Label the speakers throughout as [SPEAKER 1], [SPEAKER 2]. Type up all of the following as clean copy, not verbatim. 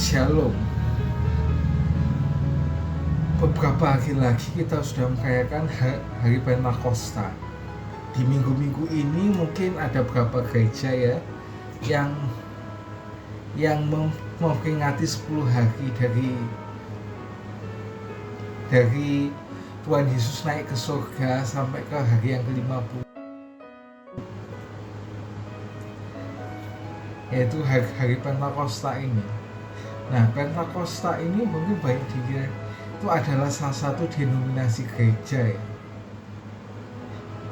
[SPEAKER 1] Shalom. Beberapa hari lagi kita sudah merayakan hari Pentakosta. Di minggu-minggu ini mungkin ada beberapa gereja ya yang memperingati 10 hari dari Tuhan Yesus naik ke surga sampai ke hari yang ke-50, yaitu hari Pentakosta ini. Nah, Pentakosta ini mungkin banyak dikira itu adalah salah satu denominasi gereja ya.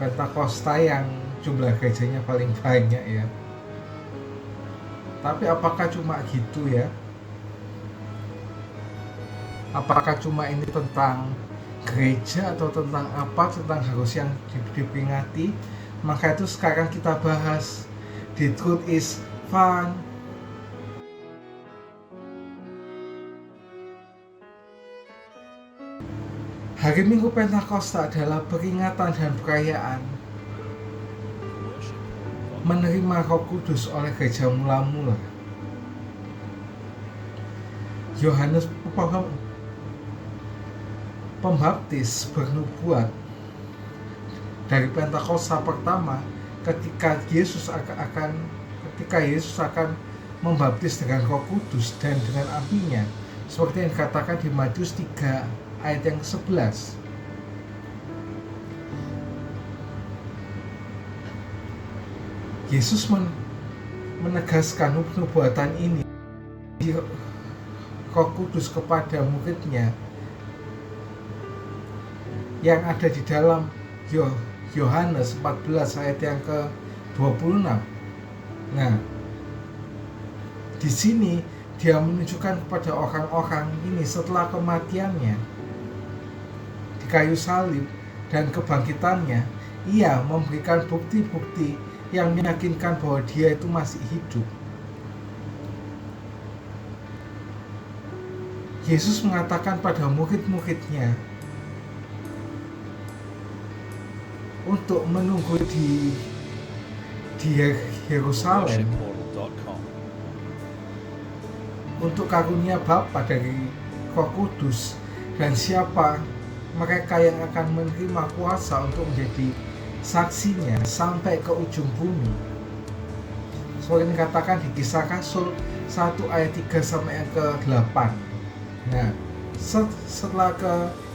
[SPEAKER 1] Pentakosta yang jumlah gerejanya paling banyak ya. Tapi apakah cuma gitu ya? Apakah cuma ini tentang gereja atau tentang apa, tentang harus yang diperingati? Maka itu sekarang kita bahas. The truth is fun. Hari Minggu Pentakosta adalah peringatan dan perayaan menerima Roh Kudus oleh gereja mula-mula. Yohanes Pembaptis bernubuat dari Pentakosta pertama ketika Yesus akan membaptis dengan Roh Kudus dan dengan apinya, seperti yang dikatakan di Matius 3 ayat yang 11. Yesus menegaskan nubuatan ini di Roh Kudus kepada muridnya yang ada di dalam Yohanes 14 ayat yang ke-26. Nah, di sini dia menunjukkan kepada orang-orang ini setelah kematiannya di kayu salib dan kebangkitannya, ia memberikan bukti-bukti yang meyakinkan bahwa dia itu masih hidup. Yesus mengatakan pada murid-muridnya untuk menunggu di Yerusalem untuk karunia Bapa dari Roh Kudus, dan siapa mereka yang akan menerima kuasa untuk menjadi saksinya sampai ke ujung bumi. Seperti dikatakan di Kisah Rasul 1 ayat 3 sampai yang ke-8. Nah, setelah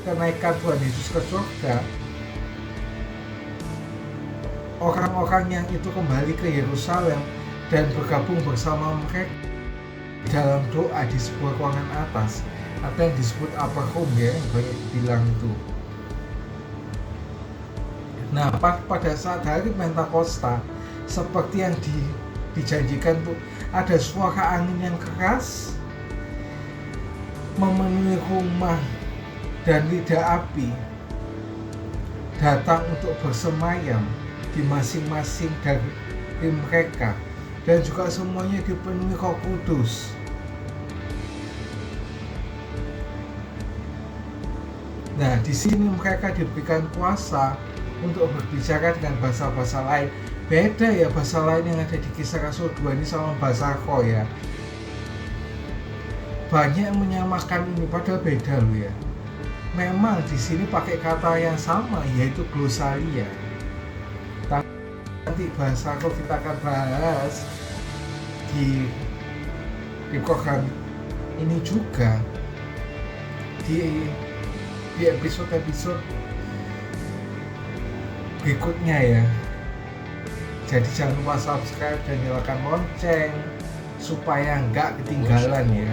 [SPEAKER 1] kenaikan Tuhan Yesus ke surga, orang-orang yang itu kembali ke Yerusalem dan bergabung bersama mereka dalam doa di sebuah ruangan atas, atau yang disebut upper room ya, yang banyak dibilang itu. Nah, pada saat hari Pentakosta, seperti yang dijanjikan tuh, ada suara angin yang keras memenuhi rumah dan lidah api datang untuk bersemayam di masing-masing dari mereka, dan juga semuanya dipenuhi Roh Kudus. Nah, di sini mereka diberikan kuasa untuk berbicara dengan bahasa-bahasa lain. Beda ya bahasa lain yang ada di Kisah Rasul 2 ini sama bahasa roh ya. Banyak yang menyamakan ini, padahal beda loh ya. Memang di sini pakai kata yang sama, yaitu glosalia. Nanti bahasa roh kita akan bahas di program ini juga, di episode berikutnya ya. Jadi jangan lupa subscribe dan nyalakan lonceng supaya nggak ketinggalan ya.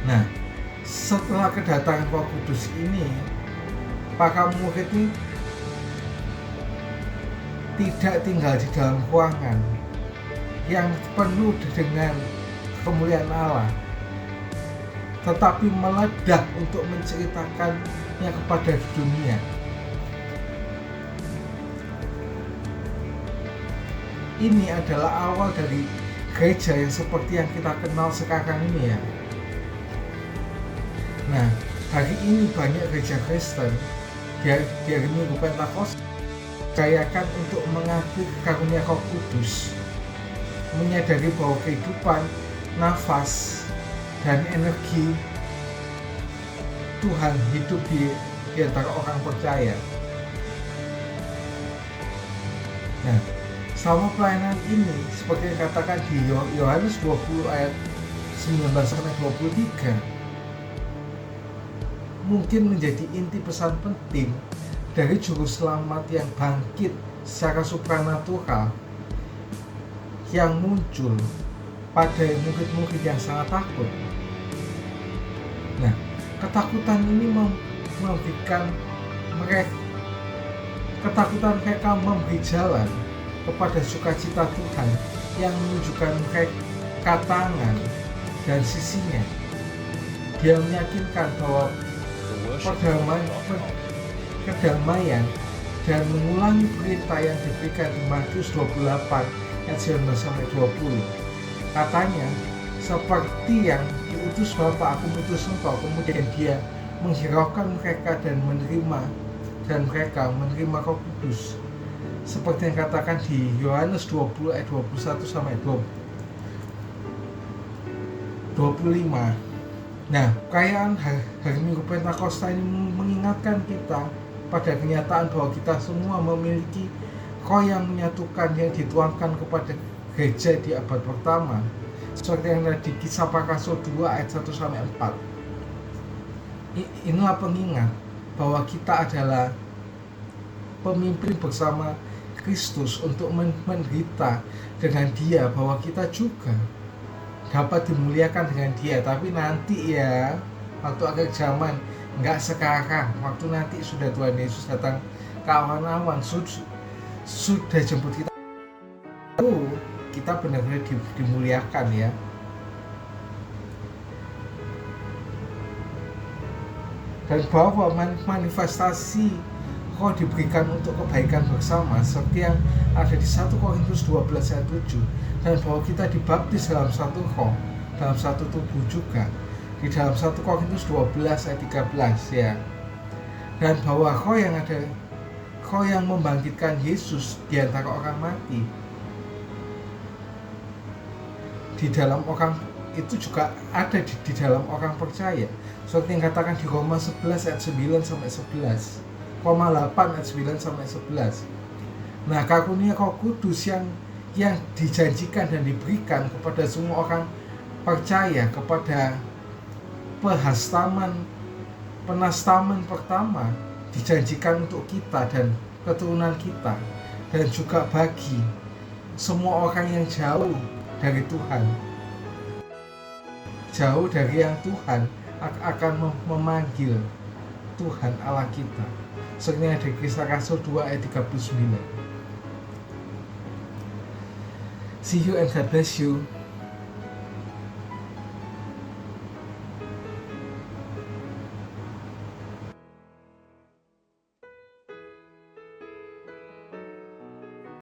[SPEAKER 1] Nah, setelah kedatangan Roh Kudus ini, para murid ini tidak tinggal di dalam ruangan yang penuh dengan kemuliaan Allah, tetapi meledak untuk menceritakannya kepada dunia. Ini adalah awal dari gereja yang seperti yang kita kenal sekarang ini ya. Nah, hari ini banyak gereja Kristen di hari Minggu Pentakosta percayakan untuk mengakui karunia Roh Kudus menyadari bahwa kehidupan, nafas, dan energi Tuhan hidup di antara orang percaya. Nah, selama pelayanan ini, seperti yang dikatakan di Yohanes 20 ayat 19-23, mungkin menjadi inti pesan penting dari juru selamat yang bangkit secara supranatural yang muncul pada murid-murid yang sangat takut. Nah, ketakutan ini memberikan mereka memberi jalan kepada sukacita Tuhan yang menunjukkan mereka tangan dan sisinya. Dia meyakinkan bahwa kedamaian dan mengulangi perintah yang diberikan di Matius 28 ayat 19-20. Katanya, seperti yang diutus Bapa, aku mengutus engkau. Kemudian dia menghiraukan mereka dan mereka menerima Roh Kudus. Seperti yang katakan di Yohanes 20 ayat 21-25. Nah, perayaan hari Minggu Pentakosta ini mengingatkan kita pada kenyataan bahwa kita semua memiliki Roh yang menyatukan, yang dituangkan kepada gereja di abad pertama. Seperti yang ada di Kisah Para Rasul 2 ayat 1-4. Inilah pengingat bahwa kita adalah pemimpin bersama Kristus untuk menderita dengan Dia, bahwa kita juga dapat dimuliakan dengan Dia. Tapi nanti ya, waktu akhir zaman, nggak sekarang. Waktu nanti sudah Tuhan Yesus datang ke awan-awan, sudah jemput kita, kita benar-benar dimuliakan ya. Dan bahwa manifestasi Roh diberikan untuk kebaikan bersama, seperti yang ada di 1 Korintus 12 ayat 7, dan bahwa kita dibaptis dalam satu roh, dalam satu tubuh juga, di dalam 1 Korintus 12 ayat 13 ya. Dan bahwa Roh yang membangkitkan Yesus di antara orang mati di dalam orang itu juga ada di dalam orang percaya, seperti yang katakan di Roma 11 ayat 9-11, Roma 8 ayat 9-11. Nah, karunia Roh Kudus yang dijanjikan dan diberikan kepada semua orang percaya, kepada penastaman pertama dijanjikan untuk kita dan keturunan kita, dan juga bagi semua orang yang jauh dari Tuhan, jauh dari yang Tuhan akan memanggil Tuhan Allah kita. Seperti ada Kisah Rasul 2 ayat 39. See you and God bless you.